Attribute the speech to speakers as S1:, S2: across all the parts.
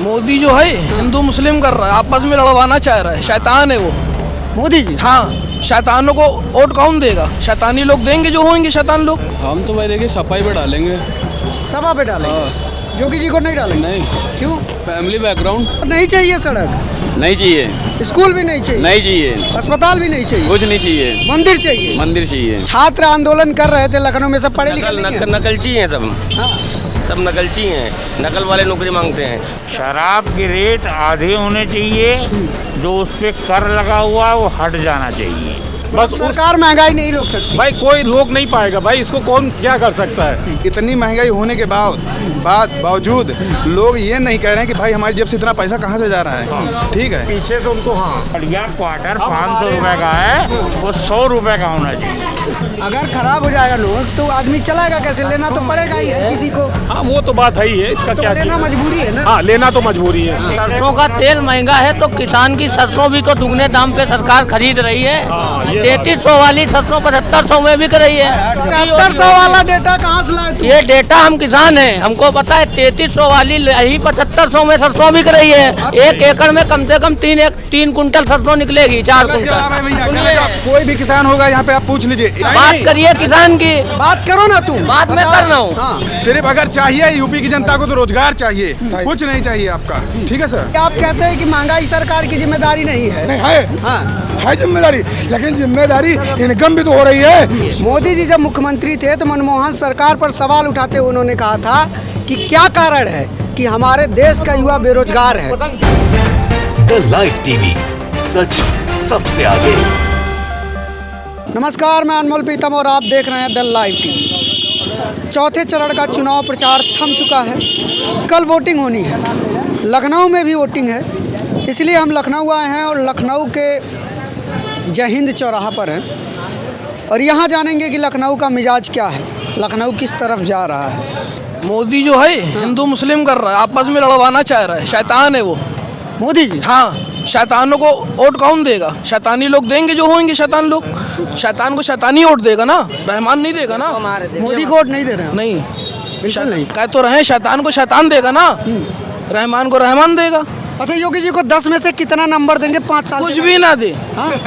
S1: मोदी जो है हिंदू मुस्लिम कर रहा है, आपस में लड़वाना चाह रहा है, शैतान है वो
S2: मोदी जी।
S1: हाँ, शैतानों को वोट कौन देगा? शैतानी लोग देंगे जो होंगे शैतान लोग।
S3: हम तो भाई देखिए सफाई पे डालेंगे।
S2: सभा पे डालेंगे, योगी जी को नहीं डालेंगे?
S3: नहीं,
S2: क्यों?
S3: फैमिली बैकग्राउंड
S2: नहीं चाहिए सड़क,
S4: नहीं चाहिए,
S2: स्कूल भी नहीं चाहिए,
S4: नहीं चाहिए,
S2: अस्पताल भी नहीं चाहिए,
S4: कुछ नहीं चाहिए,
S2: मंदिर चाहिए।
S4: मंदिर चाहिए।
S2: छात्र आंदोलन कर रहे थे लखनऊ में, सब पढ़े लिखे नहीं हैं।
S5: नकलची हैं सब,
S2: हाँ।
S5: सब नकलची हैं, नकल वाले नौकरी मांगते हैं।
S6: शराब के रेट आधे होने चाहिए, जो उस पे कर लगा हुआ है वो हट जाना चाहिए।
S2: बस सरकार महंगाई नहीं रोक सकती।
S7: भाई कोई रोक नहीं पाएगा भाई, इसको कौन क्या कर सकता है।
S8: इतनी महंगाई होने के बावजूद लोग ये नहीं कह रहे हैं कि भाई हमारी जेब से इतना पैसा कहाँ से जा रहा है। ठीक है,
S6: पीछे से उनको बढ़िया क्वार्टर 500 रुपए का है, वो 100 रुपए का होना चाहिए।
S2: अगर खराब हो जाएगा नोट तो आदमी चलाएगा कैसे? लेना तो पड़ेगा ही हर किसी को।
S7: हाँ वो तो बात है ही है, इसका
S2: तो
S7: क्या
S2: लेना मजबूरी है ना।
S7: हाँ लेना तो मजबूरी है।
S9: सरसों का तेल महंगा है तो किसान की सरसों भी तो दुगने दाम पे सरकार खरीद रही है। 3300 वाली सरसों 7500 में बिक रही है।
S2: 7500 वाला डेटा कहाँ से लाए?
S9: ये डेटा हम किसान हैं, हमको पता है। 3300 वाली ही 7500 में सरसों बिक रही है। 1 एकड़ में कम से कम 3 कुंटल सरसों निकलेगी, 4 कुंटल।
S8: कोई भी किसान होगा यहाँ पे आप पूछ लीजिए।
S9: बात करिए किसान की,
S2: बात करो ना तुम।
S9: बात मैं कर रहा हूँ।
S8: सिर्फ अगर चाहिए यूपी की जनता को तो रोजगार चाहिए, कुछ नहीं चाहिए आपका। ठीक है सर।
S2: आप कहते हैं कि महंगाई सरकार की जिम्मेदारी नहीं है।
S8: नहीं है,
S2: हाँ,
S8: है जिम्मेदारी, लेकिन जिम्मेदारी इनकम भी तो हो रही है।
S2: मोदी जी जब मुख्यमंत्री थे तो मनमोहन सरकार पर सवाल उठाते हुए उन्होंने कहा था कि क्या कारण है कि हमारे देश का युवा बेरोजगार है।
S10: द लाइव टीवी, सच सबसे आगे।
S2: नमस्कार, मैं अनमोल प्रीतम और आप देख रहे हैं द लाइव टीवी। चौथे चरण का चुनाव प्रचार थम चुका है। कल वोटिंग होनी है, लखनऊ में भी वोटिंग है, इसलिए हम लखनऊ आए हैं और लखनऊ के जय हिंद चौराहा पर हैं और यहाँ जानेंगे कि लखनऊ का मिजाज क्या है, लखनऊ किस तरफ जा रहा है।
S1: मोदी जो है हिंदू मुस्लिम कर रहा है, आपस में लड़वाना चाह रहा है, शैतान है वो।
S2: मोदी जी।
S1: हाँ, शैतानों को वोट कौन देगा? शैतानी लोग देंगे जो होंगे शैतान लोग। शैतान को शैतानी वोट देगा ना, रहमान नहीं देगा ना।
S2: मोदी को वोट नहीं दे रहे हैं?
S1: नहीं,
S2: बिल्कुल नहीं।
S1: कह तो रहे शैतान को शैतान देगा ना, रहमान को रहमान देगा।
S2: अच्छा, योगी जी को 10 में से कितना नंबर देंगे 5 साल?
S1: कुछ भी ना दे।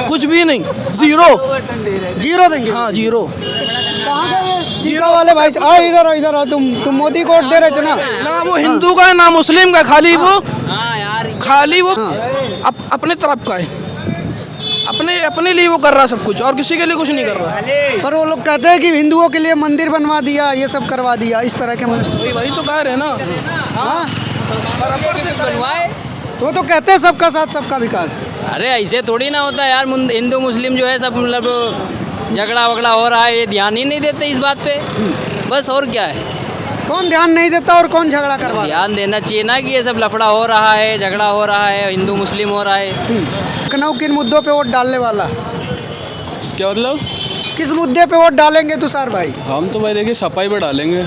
S1: कुछ भी नहीं, जीरो
S2: देंगे।
S1: हाँ, जीरो।
S2: जीरो वाले भाई इधर आओ। तुम मोदी को वोट दे रहे थे ना?
S1: ना वो हिंदू का है ना मुस्लिम का, खाली वो अपने तरफ का है, अपने लिए वो कर रहा सब कुछ, और किसी के लिए कुछ नहीं कर रहा।
S2: पर वो लोग कहते हैं कि हिंदुओं के लिए मंदिर बनवा दिया, ये सब करवा दिया, इस तरह के।
S1: वही तो कह रहे हैं ना। हाँ, बराबर से बनवाए।
S2: वो तो कहते हैं सबका साथ सबका विकास।
S9: अरे ऐसे थोड़ी ना होता है यार, हिंदू मुस्लिम जो है सब मतलब झगड़ा वगड़ा हो रहा है, ये ध्यान ही नहीं देते इस बात पे, बस। और क्या है,
S2: कौन ध्यान नहीं देता और कौन झगड़ा करवा?
S9: ध्यान देना चाहिए ना कि ये सब लफड़ा हो रहा है, झगड़ा हो रहा है, हिंदू मुस्लिम हो रहा है।
S2: लखनऊ किन मुद्दों पे वोट डालने वाला?
S3: क्या मतलब?
S2: किस मुद्दे पे वोट डालेंगे तुषार भाई?
S3: हम तो भाई देखिए सफाई पे डालेंगे।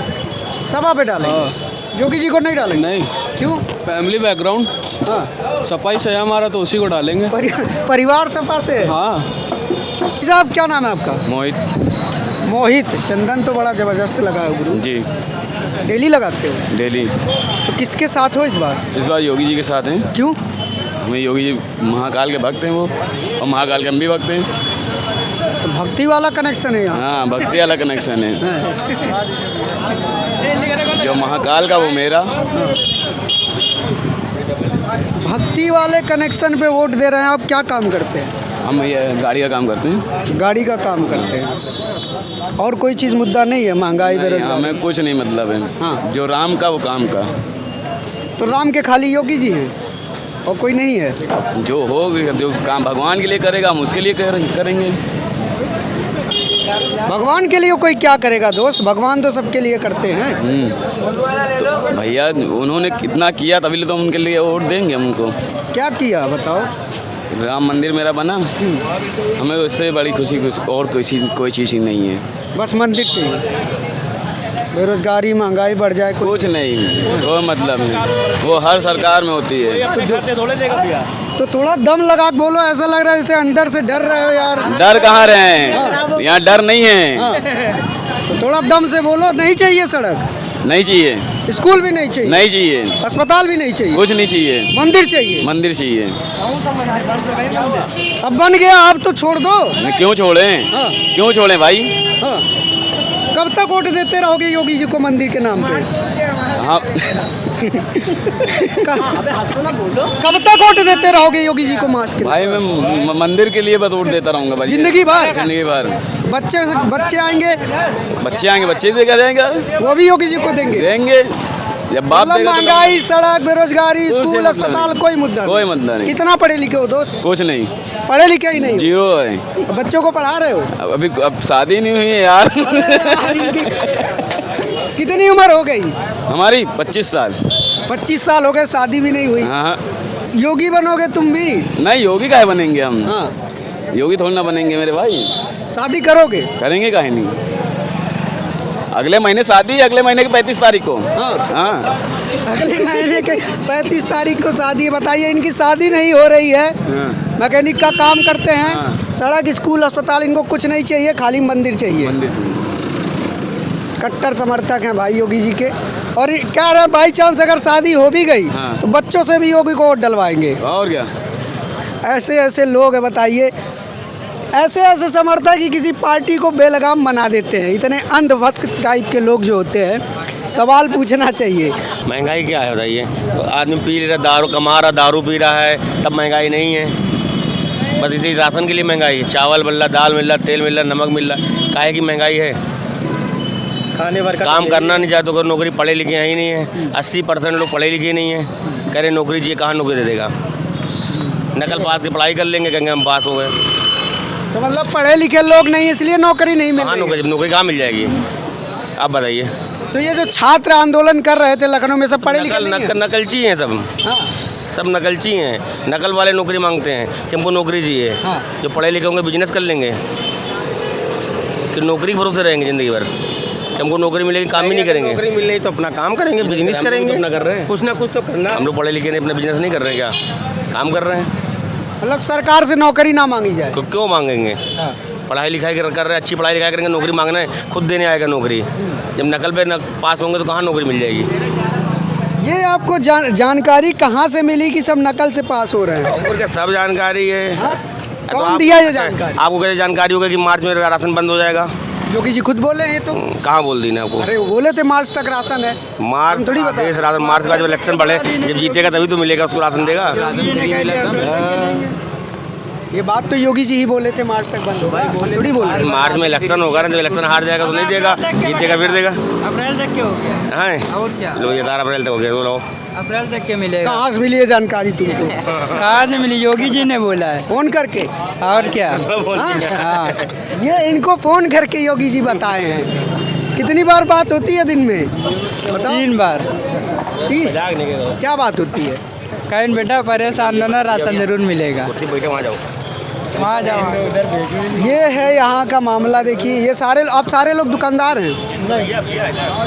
S2: सभा पे डालेंगे, योगी जी को नहीं डालेंगे?
S3: नहीं।
S2: क्यों?
S3: Family background.
S2: हाँ,
S3: सफाई से हमारा तो उसी को डालेंगे।
S2: परिवार सपा से।
S3: हाँ।
S2: साहब क्या नाम है आपका?
S5: मोहित।
S2: चंदन तो बड़ा जबरदस्त लगा है गुरु
S5: जी।
S2: डेली लगाते हो?
S5: डेली।
S2: तो किसके साथ हो इस बार?
S5: इस बार योगी जी के साथ हैं।
S2: क्यों?
S5: हमें योगी जी महाकाल के भक्त हैं वो, और महाकाल के हम भी भक्त हैं।
S2: तो भक्ति वाला कनेक्शन है यहाँ।
S5: हाँ, भक्ति वाला कनेक्शन है। जो महाकाल का वो मेरा।
S2: भक्ति वाले कनेक्शन पे वोट दे रहे हैं। आप क्या काम करते हैं?
S5: हम ये गाड़ी का काम करते हैं।
S2: गाड़ी का काम करते हैं। और कोई चीज़ मुद्दा नहीं है? महंगाई, बेरोजगारी?
S5: हमें कुछ नहीं मतलब है।
S2: हाँ।
S5: जो राम का वो काम का।
S2: तो राम के खाली योगी जी हैं और कोई नहीं है?
S5: जो हो, जो काम भगवान के लिए करेगा हम उसके लिए करेंगे।
S2: भगवान के लिए कोई क्या करेगा दोस्त? भगवान तो सबके लिए करते हैं।
S5: तो भैया उन्होंने कितना किया, तभी तो उनके लिए वोट देंगे हमको।
S2: क्या किया बताओ?
S5: राम मंदिर मेरा बना, हमें उससे बड़ी खुशी कुछ और कोई चीज़ ही नहीं है।
S2: बस मंदिर चाहिए। बेरोजगारी, महंगाई बढ़ जाए,
S5: कुछ नहीं, कोई मतलब नहीं। वो हर सरकार में होती है।
S2: तो थोड़ा दम लगा के बोलो, ऐसा लग रहा है जैसे अंदर से डर रहे हो यार।
S5: डर कहाँ रहे हैं, यहाँ डर नहीं है।
S2: तो थोड़ा दम से बोलो। नहीं चाहिए सड़क,
S5: नहीं चाहिए।
S2: स्कूल भी नहीं चाहिए?
S5: नहीं चाहिए।
S2: अस्पताल भी नहीं चाहिए?
S5: कुछ नहीं चाहिए।
S2: मंदिर चाहिए?
S5: मंदिर चाहिए।
S2: अब बन गया, आप तो छोड़ दो।
S5: क्यों छोड़े?
S2: हाँ।
S5: क्यों छोड़े भाई?
S2: हाँ। कब तक वोट देते रहोगे योगी जी को मंदिर के नाम पे?
S5: हाँ।
S2: कब तक वोट देते रहोगे योगी जी को मास्क के?
S5: भाई मैं मंदिर के लिए बस वोट देता रहूँगा भाई,
S2: जिंदगी भर?
S5: जिंदगी भर।
S2: बच्चे आएंगे?
S5: बच्चे दे देंगे,
S2: वो भी योगी जी को देंगे?
S5: देंगे जब बाप
S2: मतलब
S5: देगा तो
S2: महंगाई, सड़क, बेरोजगारी,
S5: कोई
S2: स्कूल,
S5: मतलब
S2: अस्पताल,
S5: नहीं।
S2: कोई मुद्दा
S5: कोई मुद्दा नहीं।
S2: कितना पढ़े लिखे हो दोस्त?
S5: कुछ नहीं,
S2: पढ़े लिखे ही नहीं?
S5: जीरो है।
S2: बच्चों को पढ़ा रहे हो?
S5: अब शादी नहीं हुई है यार।
S2: कितनी उम्र हो गई?
S5: हमारी 25 साल।
S2: 25 साल हो गए, शादी भी नहीं हुई।
S5: हाँ।
S2: योगी बनोगे तुम भी?
S5: नहीं, योगी काहे बनेंगे हम?
S2: हाँ।
S5: योगी थोड़ी ना बनेंगे मेरे भाई।
S2: शादी करोगे?
S5: करेंगे काहे नहीं। अगले महीने शादी है, अगले महीने की 35 तारीख को। हाँ।
S2: अगले महीने के 35 तारीख को शादी है। बताइए, इनकी शादी नहीं हो रही है, मैकेनिक का काम करते हैं, सड़क, स्कूल, अस्पताल इनको कुछ नहीं चाहिए, खाली मंदिर चाहिए। कट्टर समर्थक हैं भाई योगी जी के। और क्या रहा, बाई चांस अगर शादी हो भी गई तो बच्चों से भी योगी को वोट डलवाएंगे।
S5: और क्या?
S2: ऐसे ऐसे लोग हैं, बताइए, ऐसे ऐसे समर्थक ही किसी पार्टी को बेलगाम बना देते हैं। इतने अंधभक्त टाइप के लोग जो होते हैं, सवाल पूछना चाहिए।
S4: महंगाई क्या है बताइए? आदमी पी रहा, दारू कमा रहा, दारू पी रहा है, तब महंगाई नहीं है। बस इसी राशन के लिए महंगाई है। चावल मिल रहा, दाल मिल रहा, तेल मिल रहा, नमक मिल रहा, काहे की महंगाई है?
S2: खाने भर
S4: काम करना नहीं चाहते, कोई नौकरी पढ़े लिखे हैं ही नहीं है। 80% लोग पढ़े लिखे नहीं हैं। कह रहे नौकरी चाहिए, कहाँ नौकरी दे देगा? नकल पास की पढ़ाई कर लेंगे, कहेंगे हम पास हो गए।
S2: तो मतलब पढ़े लिखे लोग नहीं, इसलिए नौकरी नहीं मिल रही है।
S4: नौकरी कहाँ मिल जाएगी? आप बताइए।
S2: तो ये जो छात्र आंदोलन कर रहे थे लखनऊ में, सब पढ़े लिखे नहीं हैं?
S4: नकलची हैं सब।
S2: हाँ।
S4: सब नकलची हैं। नकल वाले नौकरी मांगते हैं कि हमको नौकरी चाहिए।
S2: हाँ।
S4: जो पढ़े लिखे होंगे बिजनेस कर लेंगे, कि नौकरी के भरोसे रहेंगे ज़िंदगी भर, कि हमको नौकरी मिलेगी, काम ही नहीं करेंगे।
S11: नौकरी मिल रही तो अपना काम करेंगे, बिजनेस करेंगे।
S4: अपना कर रहे हैं,
S11: कुछ ना कुछ तो करना।
S4: हम लोग पढ़े लिखे नहीं, अपना बिजनेस नहीं कर रहे हैं, क्या काम कर रहे हैं?
S2: मतलब सरकार से नौकरी ना मांगी जाए?
S4: क्यों मांगेंगे? पढ़ाई लिखाई कर रहे हैं, अच्छी पढ़ाई लिखाई करेंगे, नौकरी मांगना है, खुद देने आएगा नौकरी। जब नकल पे पास होंगे तो कहाँ नौकरी मिल जाएगी?
S2: ये आपको जानकारी कहाँ से मिली कि सब नकल से पास हो रहे हैं?
S4: और क्या सब जानकारी है?
S2: कौन दिया ये जानकारी?
S4: आपको कैसे जानकारी होगा कि मार्च में राशन बंद हो जाएगा?
S2: योगी जी खुद बोले हैं तो।
S4: कहाँ बोल दी ना आपको?
S2: अरे वो बोले थे मार्च तक राशन है।
S4: मार्च
S2: थोड़ी बता।
S4: राशन मार्च का जब इलेक्शन बढ़े, जब जीतेगा तभी तो मिलेगा, उसको राशन देगा।
S2: ये बात तो योगी जी ही बोले थे, मार्च तक बंद होगा, थोड़ी बोल रहे।
S4: मार्च में इलेक्शन होगा ना, जब इलेक्शन हार जाएगा तो नहीं देगा, जीतेगा फिर देगा।
S12: अप्रैल तक के हो गया?
S4: हाँ,
S12: और क्या?
S4: लो 11 अप्रैल तक हो गया। तो
S12: अप्रैल तक के मिलेगा?
S2: कहाँ से मिली है जानकारी तुमको?
S12: कहाँ से मिली? योगी जी ने बोला है।
S2: फोन करके?
S12: और क्या?
S2: हाँ, ये इनको फोन करके योगी जी बताए हैं। कितनी बार बात होती है दिन में?
S12: 3 बार।
S2: 3? क्या बात होती है?
S12: कहीं बेटा परेशान होना, राशन जरूर मिलेगा।
S4: वहाँ जाओ,
S12: वहाँ जाओ।
S2: ये है यहाँ का मामला। देखिए, ये सारे आप सारे लोग दुकानदार हैं?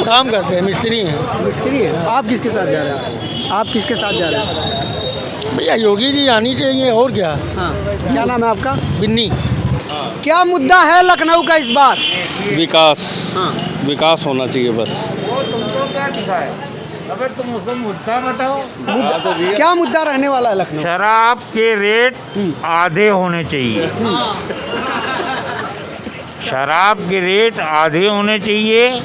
S12: काम करते हैं, मिस्त्री हैं।
S2: मिस्त्री हैं? आप किसके साथ जा रहे हैं? आप किसके साथ जा रहे हैं?
S12: भैया योगी जी आनी चाहिए, और क्या?
S2: हाँ, क्या नाम है आपका?
S12: बिन्नी।
S2: क्या मुद्दा है लखनऊ का इस बार?
S7: विकास।
S2: हाँ।
S7: विकास होना चाहिए बस।
S6: अगर तुम उसको मुद्दा बताओ।
S2: क्या मुद्दा रहने वाला है लखनऊ?
S6: शराब के रेट आधे होने चाहिए। शराब के रेट आधे होने चाहिए।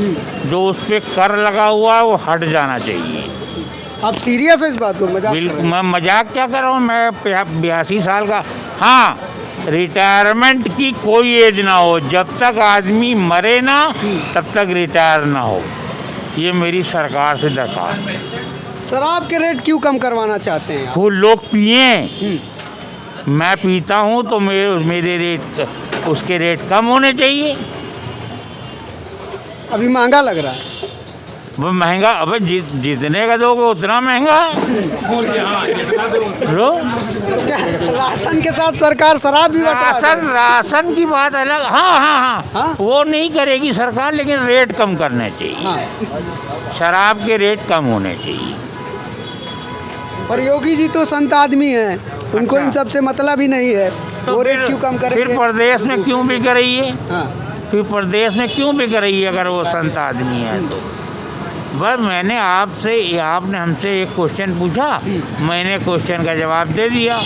S6: जो उस पर कर लगा हुआ है वो हट जाना चाहिए।
S2: आप सीरियस हो इस बात को? मजाक?
S6: बिल्कुल, मैं मजाक क्या कर रहा हूँ। मैं 82 साल का। हाँ, रिटायरमेंट की कोई एज ना हो, जब तक आदमी मरे ना तब तक रिटायर ना हो, ये मेरी सरकार से दरखास्त है।
S2: शराब के रेट क्यों कम करवाना चाहते हैं?
S6: वो लोग पिए, मैं पीता हूँ तो मेरे रेट, उसके रेट कम होने चाहिए।
S2: अभी महंगा लग रहा है।
S6: वो महंगा, अबे जितने का दोगे उतना महंगा है। लो,
S2: राशन के साथ सरकार शराब भी
S6: राशन की बात अलग। हाँ, वो नहीं करेगी सरकार, लेकिन रेट कम करने चाहिए। शराब के रेट कम होने चाहिए।
S2: और योगी जी तो संत आदमी हैं, उनको इन सब से मतलब ही नहीं है।
S6: तो
S2: वो रेट क्यों कम करेंगे?
S6: फिर प्रदेश में क्यों बिक रही है?
S2: हाँ।
S6: फिर प्रदेश में क्यों बिक रही है अगर वो संत आदमी है तो? बस मैंने आपने हमसे एक क्वेश्चन पूछा, मैंने क्वेश्चन का जवाब दे दिया।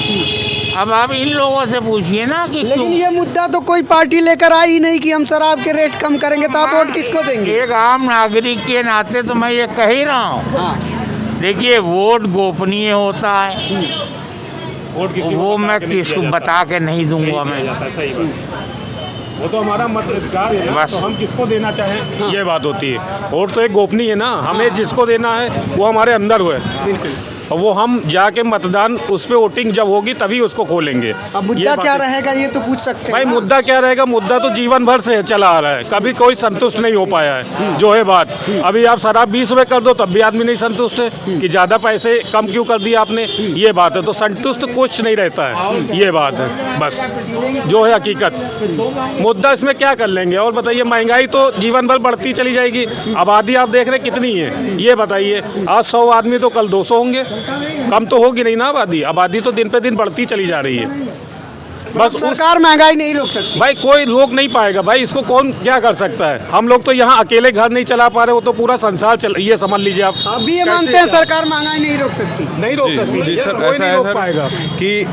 S6: अब आप इन लोगों से पूछिए ना कि
S2: लेकिन ये मुद्दा तो कोई पार्टी लेकर आई नहीं कि हम शराब के रेट कम करेंगे, तो आप वोट किसको देंगे?
S6: एक आम नागरिक के नाते तो मैं ये कह ही रहा हूँ। देखिए, वोट गोपनीय होता है, वो मैं किसको बता के नहीं दूंगा मैं।
S7: वो तो हमारा मताधिकार है ना, तो हम किसको देना चाहें ये बात होती है। वोट तो एक गोपनीय है ना, हमें जिसको देना है वो हमारे अंदर हुए, और वो हम जाके मतदान उस पर वोटिंग जब होगी तभी उसको खोलेंगे।
S2: अब मुद्दा क्या रहेगा ये तो पूछ सकते हैं
S7: भाई।
S2: ना?
S7: मुद्दा क्या रहेगा? मुद्दा तो जीवन भर से चला आ रहा है, कभी कोई संतुष्ट नहीं हो पाया है। जो है बात, अभी आप शराब 20 रुपए कर दो तब भी आदमी नहीं संतुष्ट है कि ज़्यादा पैसे कम क्यों कर दिए आपने, ये बात है। तो संतुष्ट कुछ नहीं रहता है, ये बात है बस, जो है हकीकत। मुद्दा इसमें क्या कर लेंगे? और बताइए, महंगाई तो जीवन भर बढ़ती चली जाएगी। आबादी आप देख रहे कितनी है, ये बताइए। आज 100 आदमी तो कल 200 होंगे, कम तो होगी नहीं ना आबादी। आबादी तो दिन पे दिन बढ़ती चली जा रही है। बस
S2: सरकार महंगाई नहीं रोक सकती
S7: भाई, कोई रोक नहीं पाएगा भाई, इसको कौन क्या कर सकता है? हम लोग तो यहाँ अकेले घर नहीं चला पा रहे, वो तो पूरा संसार चल, ये समझ लीजिए आप।
S2: अभी ये मानते हैं सरकार महंगाई नहीं रोक सकती?
S7: नहीं रोक सकती
S8: जी सर,
S7: कोई
S8: ऐसा
S7: नहीं
S8: है
S7: रोक
S8: सर
S7: पाएगा
S8: कि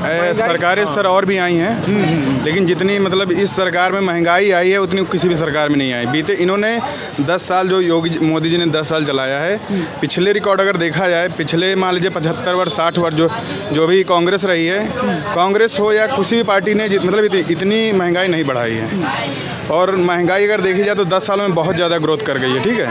S8: सरकारें सर और भी आई हैं, लेकिन जितनी मतलब इस सरकार में महंगाई आई है उतनी किसी भी सरकार में नहीं आई। बीते इन्होंने 10 साल जो मोदी जी ने 10 साल चलाया है, पिछले रिकॉर्ड अगर देखा जाए, पिछले मान लीजिए 75 वर्ष 60 वर्ष जो भी कांग्रेस रही है, कांग्रेस हो या किसी भी पार्टी ने मतलब इतनी महंगाई नहीं बढ़ाई है। और महंगाई अगर देखी जाए तो 10 सालों में बहुत ज़्यादा ग्रोथ कर गई है, ठीक है।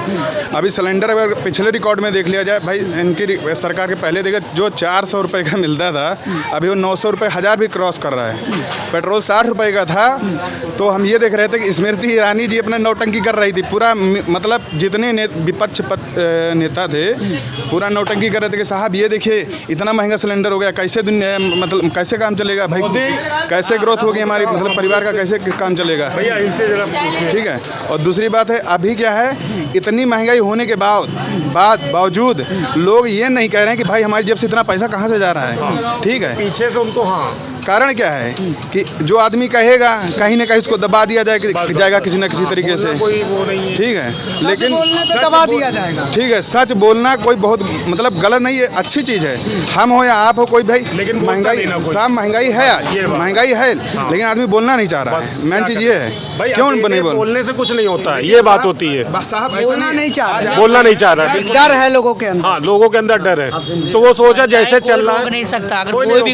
S8: अभी सिलेंडर अगर पिछले रिकॉर्ड में देख लिया जाए भाई, इनकी सरकार के पहले देखा जो 400 रुपये का मिलता था, अभी वो 900 रुपये, 1000 भी क्रॉस कर रहा है। पेट्रोल 60 रुपये का था, तो हम ये देख रहे थे कि स्मृति ईरानी जी अपने नौटंकी कर रही थी। पूरा मतलब जितने विपक्ष नेता थे पूरा नौटंकी कर रहे थे कि साहब ये देखिए इतना महंगा सिलेंडर हो गया, कैसे दुनिया मतलब कैसे काम चलेगा भाई, कैसे ग्रोथ होगी हमारी, मतलब परिवार का कैसे काम चलेगा, ठीक है। और दूसरी बात है, अभी क्या है, इतनी महंगाई होने के बावजूद लोग ये नहीं कह रहे हैं कि भाई हमारी जेब से इतना पैसा कहाँ से जा रहा है, ठीक है।
S7: पीछे से उनको
S8: कारण क्या है कि जो आदमी कहेगा कहीं ना कहीं उसको दबा दिया जाएगा किसी न किसी तरीके से, ठीक है। लेकिन
S2: दबा दिया जाएगा,
S8: ठीक है। सच बोलना कोई बहुत मतलब गलत नहीं है, अच्छी चीज़ है। हम हो या आप हो, कोई भाई,
S7: लेकिन
S8: महंगाई साहब महंगाई है, महंगाई है, लेकिन आदमी बोलना नहीं चाह रहा है। मेन चीज़ ये है, क्यों नहीं
S7: बोलने से कुछ नहीं होता है, ये बात होती है।
S2: बोलना नहीं चाह रहा,
S7: बोलना नहीं चाह रहा,
S2: डर है लोगों के अंदर।
S7: हाँ, लोगों के अंदर डर है, तो वो सोचा जैसे चल रहा है
S9: नहीं सकता। अगर कोई भी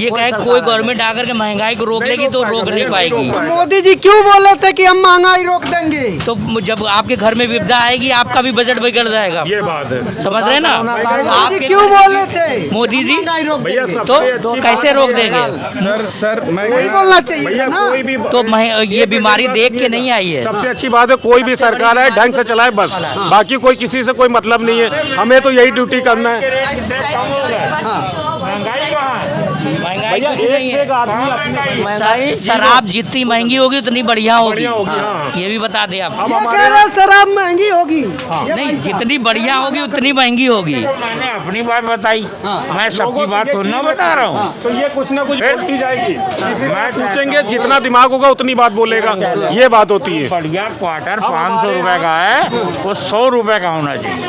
S9: ये कहे कोई गवर्नमेंट आकर के महंगाई को रोक लेगी तो रोक नहीं पाएगी।
S2: मोदी जी क्यों बोले थे कि हम महंगाई रोक देंगे?
S9: तो जब आपके घर में विपदा आएगी आपका भी बजट बिगड़ जाएगा,
S7: ये बात है।
S9: समझ रहे ना?
S2: आप क्यों बोले थे
S9: मोदी जी?
S7: भैया
S9: तो कैसे रोक देंगे?
S8: सर मैं
S2: नहीं बोलना चाहिए ना।
S9: तो ये बीमारी देख के नहीं आई है।
S7: सबसे अच्छी बात है, कोई भी सरकार है ढंग से चलाए बस, बाकी कोई किसी से कोई मतलब नहीं है। हमें तो यही ड्यूटी करना है।
S9: महंगाई कुछ नहीं है। शराब जितनी महंगी होगी उतनी बढ़िया होगी, ये भी बता दे आप।
S2: शराब महंगी होगी
S9: नहीं, जितनी बढ़िया होगी उतनी महंगी होगी।
S6: मैंने अपनी बात बताई, मैं सबकी बात थोड़ा बता रहा हूँ।
S7: तो ये कुछ ना कुछ बोलती जाएगी, मैं पूछेंगे जितना दिमाग होगा उतनी बात बोलेगा, ये बात होती है।
S6: बढ़िया क्वार्टर 500 रुपए का है, वो 100 रुपए का होना चाहिए।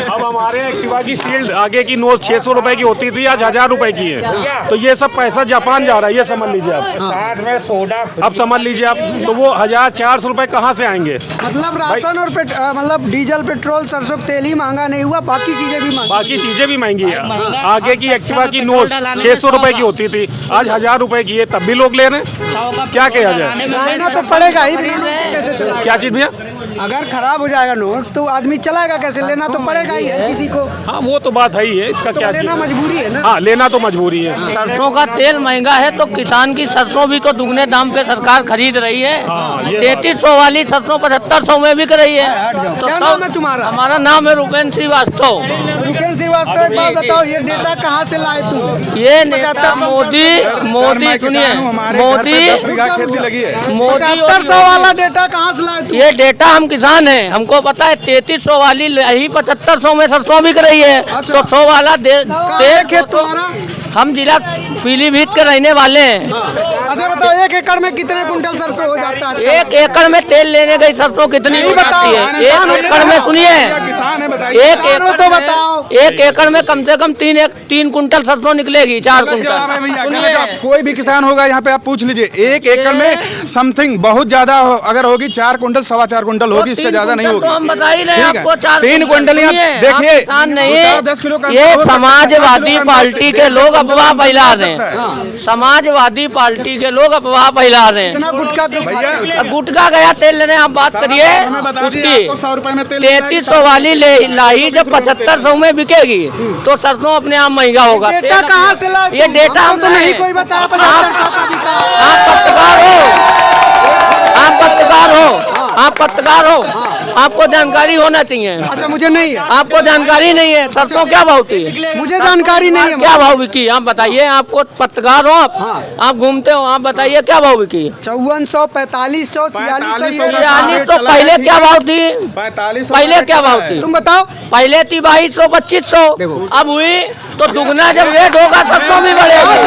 S7: अब हमारे एक्टिवा की शील्ड आगे की नोट 600 रुपए की होती थी, आज 1000 रुपए की है। तो ये सब पैसा जापान जा रहा है, ये समझ लीजिए आप।
S6: साथ में सोडा
S7: अब समझ लीजिए आप, तो वो 1400 रुपए कहाँ से आएंगे?
S2: मतलब राशन और मतलब डीजल, पेट्रोल, सरसों तेल ही महंगा नहीं हुआ, बाकी चीजें भी महंगी,
S7: बाकी चीजें भी महंगी है। आगे की एक्टिवा की नोट 600 रुपए की होती थी, आज 1000 रुपए की है, तब भी लोग ले रहे हैं। क्या किया जाए?
S2: लेना तो पड़ेगा ही, कैसे चलाएगा?
S7: क्या चीज भैया?
S2: अगर खराब हो जाएगा नोट तो आदमी चलाएगा कैसे? लेना तो पड़ेगा ही हर किसी को।
S7: हाँ, वो तो बात है ही है, इसका
S2: तो
S7: क्या
S2: लेना मजबूरी है ना।
S7: हाँ, लेना तो मजबूरी है।
S9: सरसों का तेल महंगा है तो किसान की सरसों भी तो दुगने दाम पे सरकार खरीद रही है। 3300 वाली सरसों 7500 में बिक रही है। तो
S2: क्या नाम है तुम्हारा?
S9: हमारा नाम है रुपेन श्रीवास्तव।
S2: रुपेन श्रीवास्तव, एक बात बताओ, ये डेटा कहाँ से लाए तुम?
S9: ये नेता मोदी सुनिए, मोदी
S2: 7500 वाला डेटा कहाँ से लाए तुम?
S9: ये डेटा हम किसान हैं, हमको पता है। 3300 वाली यही 7500 में सरसों बिक रही है। तो 100 वाला
S2: देख तुम्हारा।
S9: हम जिला पीलीभीत के रहने वाले हैं।
S2: अच्छा बताओ, 1 एकड़ में कितने कुंटल सरसों हो जाता है?
S9: 1 एकड़ में तेल लेने गई सरसों कितनी हो जाती है? 1 एकड़ में सुनिए,
S8: किसान है बताइए।
S9: एक एकड़
S2: तो
S9: में-
S2: बताओ।
S9: एक एकड़ में कम से कम 3 कुंटल सरसों निकलेगी, 4 कुंटल। सुनिए,
S8: कोई भी किसान होगा यहाँ पे आप पूछ लीजिए, एक एकड़ में समथिंग बहुत ज्यादा अगर होगी 4 कुंटल 4.25 कुंटल होगी, इससे ज्यादा नहीं होगी।
S9: तो हम बता ही रहे हैं
S8: ठीक है।
S9: आपको 4
S8: 3 कुंटल यहाँ
S9: सुनिए,
S8: देखिए,
S9: आप किसान नहीं,
S8: 10 किलो का
S9: ये
S8: हो सकता है,
S9: समाजवादी
S8: 10 किलो
S9: पार्टी के लोग अफवाह फैला रहे हैं। समाजवादी पार्टी के लोग अफवाह फैला रहे हैं।
S2: गुटखा क्यों खाते हो?
S9: गुटखा गया तेल लेने, आप बात करिए उसकी।
S8: 100 रुपए में तेल
S9: 3300 वाली लाही जब 7500 में बिकेगी तो सरसों अपने आप महंगा होगा।
S2: डेटा कहाँ से ला?
S9: ये डेटा
S2: हमको
S9: हम
S2: तो नहीं
S9: लाए।
S2: कोई बताया
S9: आप
S2: 7500 का बिका।
S9: आप पत्रकार हो, आप पत्रकार हो, आप पत्रकार हो, आपको जानकारी होना चाहिए।
S2: अच्छा, मुझे नहीं है,
S9: आपको जानकारी नहीं है सरसों क्या भाव थी?
S2: मुझे जानकारी नहीं है।
S9: क्या भाव बिकी आप बताइए, आपको पत्रकार हो आप घूमते हो, आप बताइए क्या भाव बिकी?
S2: 5400, 4500, 4600।
S9: 4600 पहले क्या भाव थी?
S8: 45
S9: पहले क्या भाव थी?
S2: तुम बताओ।
S9: पहले थी 2200 2500, अब हुई तो दुगना जब रेट होगा सरसों भी बढ़ेगी।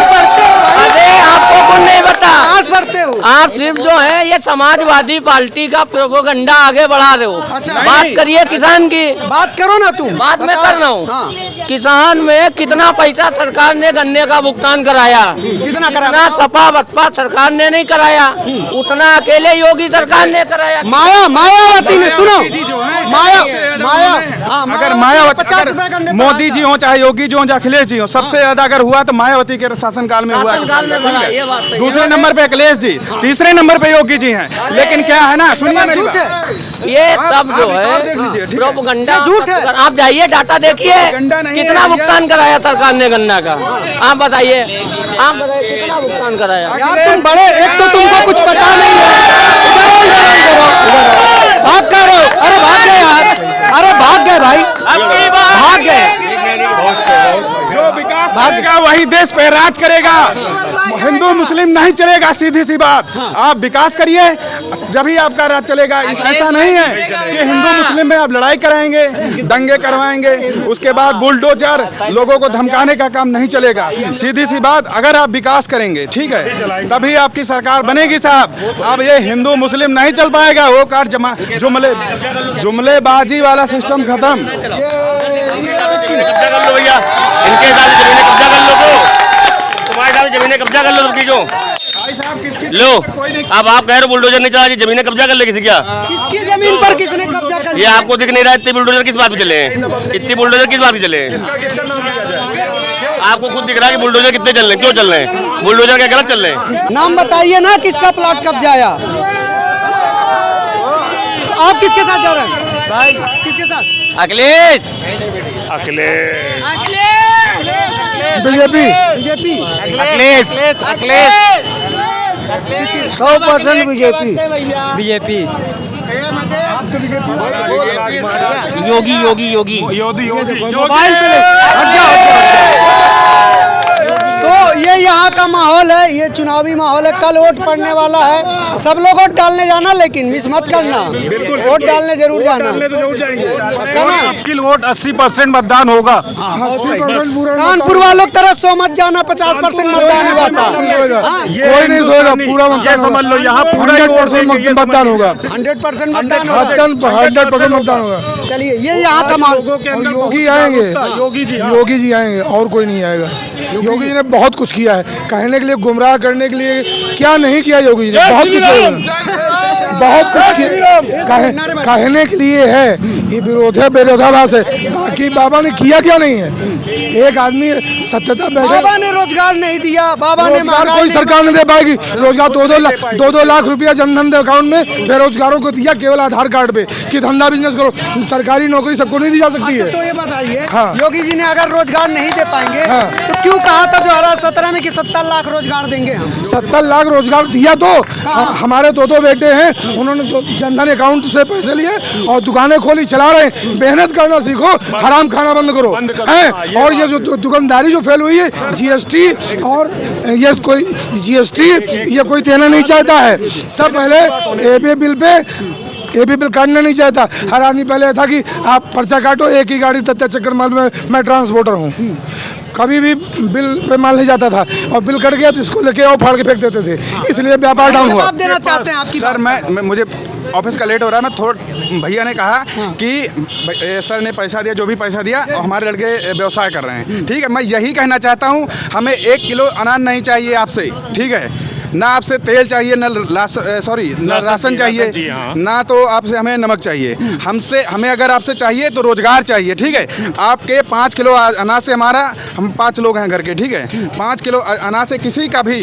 S9: अरे आपको कौन नहीं बता,
S2: बढ़ते हो
S9: आप सिर्फ जो है ये समाजवादी पार्टी का प्रोपोगंडा आगे बढ़ा रहे हो।
S2: अच्छा,
S9: बात करिए किसान की,
S2: बात करो ना तुम।
S9: बात मैं
S2: बताओ।
S9: कर रहा हूँ।
S2: हाँ।
S9: किसान में कितना पैसा सरकार ने गन्ने का भुगतान कराया?
S2: कितना कराया?
S9: इतना सपा बसपा सरकार ने नहीं कराया, उतना अकेले योगी सरकार ने कराया।
S2: मायावती ने, सुनो, माया हाँ,
S8: अगर
S2: मायावती
S8: 50 रुपए का मोदी जी हो चाहे योगी जी हो चाहे अखिलेश जी हो, सबसे ज्यादा अगर हुआ तो मायावती के शासनकाल में हुआ।
S9: शासनकाल में बढ़ा, ये बात सही है।
S8: दूसरे नंबर पे अखिलेश जी, तीसरे नंबर पे योगी जी हैं। लेकिन क्या है ना, सुनिए मेरी
S2: झूठ
S8: बात।
S2: है।
S9: ये सब जो
S8: आप देख लीजिए,
S9: है
S8: ठीक है।
S9: प्रोपगंडा
S2: झूठ है।
S9: आप जाइए डाटा देखिए
S8: प्रोपगंडा नहीं है,
S9: कितना
S8: ये-
S9: भुगतान कराया सरकार ने गन्ना का। आप बताइए कितना भुगतान कराया?
S2: यार तुम बड़े, एक तो तुमको कुछ पता नहीं है। भाग कर रहे हो? अरे भाग गए यार, अरे भाग गए भाई, भाग गए।
S8: जो विकास करेगा वही देश पे राज करेगा, हिंदू मुस्लिम नहीं चलेगा, सीधी सी बात। आप विकास करिए जब ही आपका राज चलेगा। ऐसा नहीं है कि हिंदू मुस्लिम में आप लड़ाई कराएंगे, दंगे करवाएंगे, उसके बाद बुलडोजर लोगों को धमकाने का काम नहीं चलेगा। सीधी सी बात, अगर आप विकास करेंगे, ठीक है, तभी आपकी सरकार बनेगी साहब। अब ये हिंदू मुस्लिम नहीं चल पाएगा, वो कार जुमलेबाजी वाला सिस्टम खत्म।
S4: कब्जा कर लो भैया, इनके हिसाब से जमीनें कब्जा कर लो, तो तुम्हारे हिसाब से जमीनें कब्जा कर लो सबकी। जो लो, अब आप कह रहे हो बुलडोजर नहीं चला, जमीनें कब्जा कर ले किसी क्या?
S2: किसकी जमीन पर किसने कब्जा कर
S4: ये
S2: लिया?
S4: आपको दिख नहीं रहा है इतने बुलडोजर किस बात पे चले हैं? इतनी बुलडोजर किस बात पे चले हैं? आपको खुद दिख रहा है कि बुलडोजर कितने चल रहे हैं, क्यों चल रहे हैं? बुलडोजर क्या गलत चल रहे हैं?
S2: नाम बताइए ना, किसका प्लॉट कब्जा आया? आप किसके साथ जा रहे हैं भाई? किसके साथ?
S9: Akhilesh
S2: BJP. BJP,
S9: Akhilesh Akhilesh
S2: 100% BJP.
S12: BJP
S9: Yogi Yogi Yogi
S2: mobile पे ले, हट जाओ, हट जाओ। तो ये यहाँ का माहौल है, ये चुनावी माहौल है। कल वोट पड़ने वाला है, सब लोग वोट डालने जाना, लेकिन मिस मत करना, वोट डालने जरूर जाना।
S7: आपकी वोट 80% मतदान होगा।
S2: कानपुर वालों की तरह 100 मत जाना, 50% मतदान हुआ था।
S7: कोई नहीं सोएगा, पूरा ये समझ लो, यहाँ पूरा मतदान होगा।
S2: 100% मतदान होगा।
S7: 100% मतदान होगा।
S2: चलिए, ये यहाँ का माहौल।
S7: योगी आएंगे, योगी जी आएंगे, और कोई नहीं आएगा। योगी जी ने बहुत कुछ किया है, कहने के लिए, गुमराह करने के लिए क्या नहीं किया योगी जी ने, बहुत कुछ किया, बहुत कुछ किया, कहने के लिए है। ये विरोधाभास है, बाकी बाबा ने किया क्या नहीं है। एक आदमी सत्यता बैठे,
S2: बाबा ने रोजगार नहीं दिया, बाबा ने
S7: रोजगार कोई सरकार नहीं दे पाएगी। रोजगार 2-2 लाख रुपया जनधन अकाउंट में बेरोजगारों को दिया, केवल आधार कार्ड पे, कि धंधा बिजनेस करो। सरकारी नौकरी सबको नहीं दी जा सकती है।
S2: तो ये बताइए,
S7: हाँ।
S2: योगी जी ने अगर रोजगार नहीं दे पाएंगे, तो क्यों कहा था 2017 में कि 70 लाख रोजगार देंगे हम?
S7: 70 लाख रोजगार दिया तो हमारे 2 बेटे हैं, उन्होंने जनधन अकाउंट से पैसे लिए और दुकानें खोली, चला रहे हैं। मेहनत करना सीखो, हराम खाना बंद करो, हैं। और ये जो दुकानदारी जो फेल हुई है, जीएसटी और ये कोई जीएसटी ये कोई देना नहीं चाहता है। सब पहले एबी बिल काटना नहीं चाहता। हर आदमी पहले था कि आप पर्चा काटो, एक ही गाड़ी तत्या चक्कर माल में मैं ट्रांसपोर्टर हूँ, कभी भी बिल पे माल नहीं जाता था, और बिल कट गया तो इसको लेके और फाड़ के फेंक देते थे, इसलिए व्यापार डाउन हुआ।
S2: आप देना चाहते हैं आपकी
S8: सर, मैं मुझे ऑफिस का लेट हो रहा है। मैं थोड़ा भैया ने कहा कि सर ने पैसा दिया, जो भी पैसा दिया, और हमारे लड़के व्यवसाय कर रहे हैं, ठीक है। मैं यही कहना चाहता हूँ, हमें 1 किलो अनाज नहीं चाहिए आपसे, ठीक है। ना आपसे तेल चाहिए, न राशन चाहिए, ना तो आपसे हमें नमक चाहिए। हमें अगर आपसे चाहिए तो रोजगार चाहिए, ठीक है। आपके 5 किलो अनाज से हम 5 लोग हैं घर के, ठीक है। 5 किलो अनाज से किसी का भी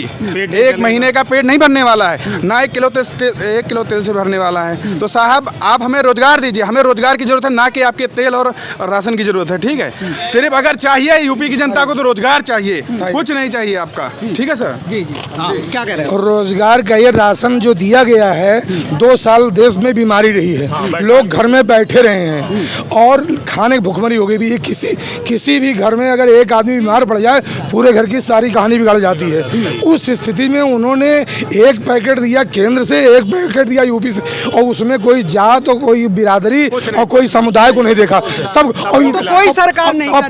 S8: 1 महीने का पेट नहीं भरने वाला है, ना 1 किलो तेल से भरने वाला है। तो साहब आप हमें रोजगार दीजिए, हमें रोजगार की जरूरत है, ना कि आपके तेल और राशन की जरूरत है, ठीक है। सिर्फ अगर चाहिए यूपी की जनता को तो रोजगार चाहिए, कुछ नहीं चाहिए आपका, ठीक है सर।
S2: जी क्या कह रहे हैं?
S13: और रोजगार का ये राशन जो दिया गया है, 2 साल देश में बीमारी रही है, लोग घर में बैठे रहे हैं और खाने की भुखमरी हो गई भी। किसी भी घर में अगर एक आदमी बीमार पड़ जाए, पूरे घर की सारी कहानी बिगड़ जाती है। उस स्थिति में उन्होंने 1 पैकेट दिया केंद्र से, 1 पैकेट दिया यूपी से, और उसमें कोई जात और कोई बिरादरी और कोई समुदाय को नहीं देखा, सब। और
S2: तो कोई सरकार नहीं,
S13: और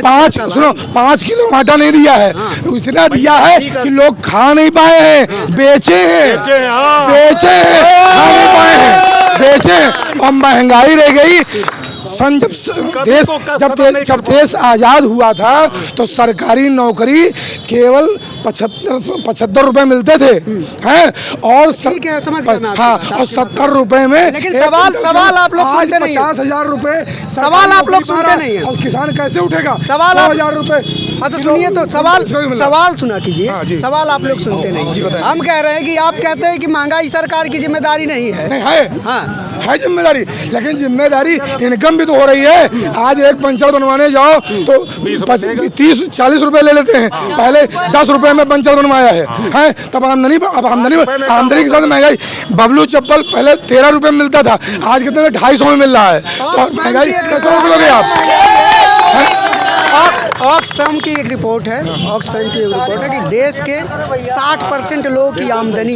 S13: 5 किलो आटा नहीं दिया है, इतना दिया है कि लोग खा नहीं पाए हैं, बेचे हैं, खा नहीं पाए हैं, बेचे। और महंगाई रह गई। जब देश आज़ाद हुआ था तो सरकारी नौकरी केवल 75 रुपए मिलते थे, हैं, और हाँ, और 70 रुपए में।
S2: लेकिन सवाल आप लोग सुनते नहीं,
S13: 50,000 रुपए
S2: सवाल आप लोग सुनते नहीं है।
S13: और किसान कैसे उठेगा?
S2: सवाल
S13: 1,000 रुपए।
S2: अच्छा सुनिए, तो सवाल सुना कीजिए। सवाल आप लोग सुनते नहीं। हम कह रहे हैं कि आप कहते हैं कि महंगाई सरकार की जिम्मेदारी नहीं है।
S13: नहीं है, है जिम्मेदारी, लेकिन जिम्मेदारी इनकम भी तो हो रही है। आज एक पंचर बनवाने जाओ तो 30-40 रुपए ले लेते हैं, पहले 10 रुपए में पंचर बनवाया है। तब आमदनी के साथ महंगाई। बबलू चप्पल पहले 13 रुपए में मिलता था, आज कितने 250 में मिल रहा है। तो महंगाई कैसे रोक लोगे आप?
S2: ऑक्सफैम की एक रिपोर्ट है, कि देश के 60% लोगों की आमदनी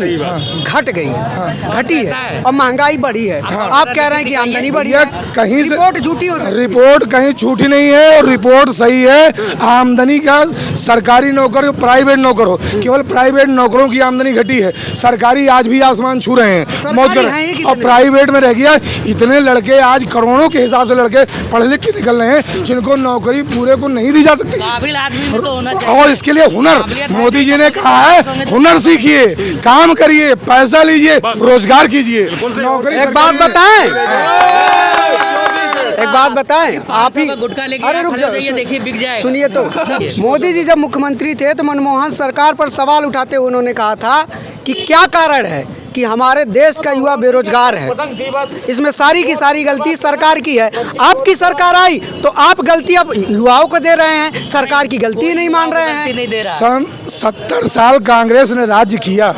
S2: घटी है और महंगाई बढ़ी है। आप कह रहे हैं कि आमदनी बढ़ी है,
S13: कहीं से
S2: रिपोर्ट झूठी हो सकती है।
S13: रिपोर्ट कहीं झूठी नहीं है और रिपोर्ट सही है। आमदनी का सरकारी नौकर हो, प्राइवेट नौकर हो, केवल प्राइवेट नौकरों की आमदनी घटी है। सरकारी आज भी आसमान छू रहे हैं, मौज कर रहे हैं, और प्राइवेट में रह गया। इतने लड़के आज करोड़ों के हिसाब से लड़के पढ़ लिख के निकल रहे हैं, जिनको नौकरी पूरे को नहीं दी जा सकती। और इसके लिए हुनर, मोदी जी ने कहा है हुनर सीखिए, काम करिए, पैसा लीजिए, रोजगार कीजिए।
S2: एक बात बताएं, आप ही अरे रुक जाइए, देखिए बिक जाए। सुनिए तो, मोदी जी जब मुख्यमंत्री थे तो मनमोहन सरकार पर सवाल उठाते हुए उन्होंने कहा था कि क्या कारण है कि हमारे देश का युवा बेरोजगार है, इसमें सारी की सारी गलती सरकार की है। आपकी सरकार आई तो आप गलती अब युवाओं को दे रहे हैं, सरकार की गलती नहीं मान रहे हैं।
S13: सन 70 साल कांग्रेस ने राज्य किया,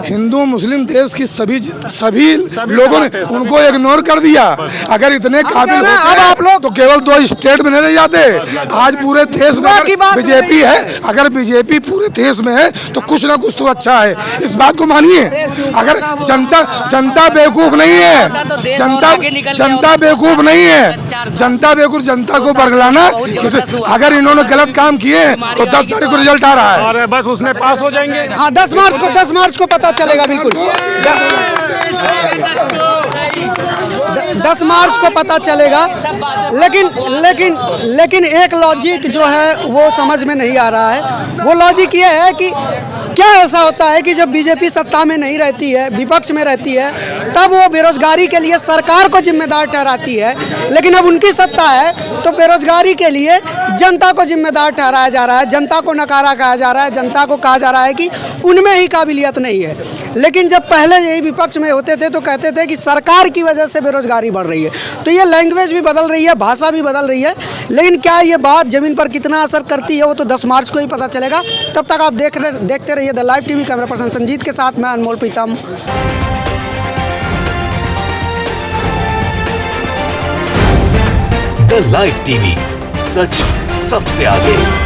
S13: हिंदू मुस्लिम देश की सभी लोगों ने उनको इग्नोर कर दिया। अगर इतने काबिल होते अब आप लोग तो केवल 2 स्टेट में नहीं रह जाते। आज पूरे देश में बीजेपी है, अगर बीजेपी पूरे देश में है तो कुछ ना कुछ तो अच्छा है, इस बात को मानिए। अगर जनता बेवकूफ नहीं है, जनता बेवकूफ नहीं है, जनता को बरगलाना किसी। अगर इन्होंने गलत काम किए तो 10 तारीख को रिजल्ट आ रहा है
S7: और बस उसमें पास हो जाएंगे।
S2: हाँ, 10 मार्च को पता चलेगा, बिल्कुल 10 मार्च को पता चलेगा। लेकिन एक लॉजिक जो है वो समझ में नहीं आ रहा है। वो लॉजिक ये है कि क्या ऐसा होता है कि जब बीजेपी सत्ता में नहीं रहती है, विपक्ष में रहती है, तब वो बेरोजगारी के लिए सरकार को जिम्मेदार ठहराती है, लेकिन अब उनकी सत्ता है तो बेरोजगारी के लिए जनता को जिम्मेदार ठहराया जा रहा है, जनता को नकारा कहा जा रहा है, जनता को कहा जा रहा है कि उनमें ही काबिलियत नहीं है। लेकिन जब पहले यही विपक्ष में होते थे तो कहते थे कि सरकार की वजह से बेरोजगारी बढ़ रही है। तो ये लैंग्वेज भी बदल रही है, भाषा भी बदल रही है, लेकिन क्या ये बात ज़मीन पर कितना असर करती है वो तो 10 मार्च को ही पता चलेगा। तब तक आप देखते रहिए the live TV. Camera person Sanjeet के साथ मैं अनमोल प्रीतम।
S10: द लाइव टीवी, सच सबसे आगे।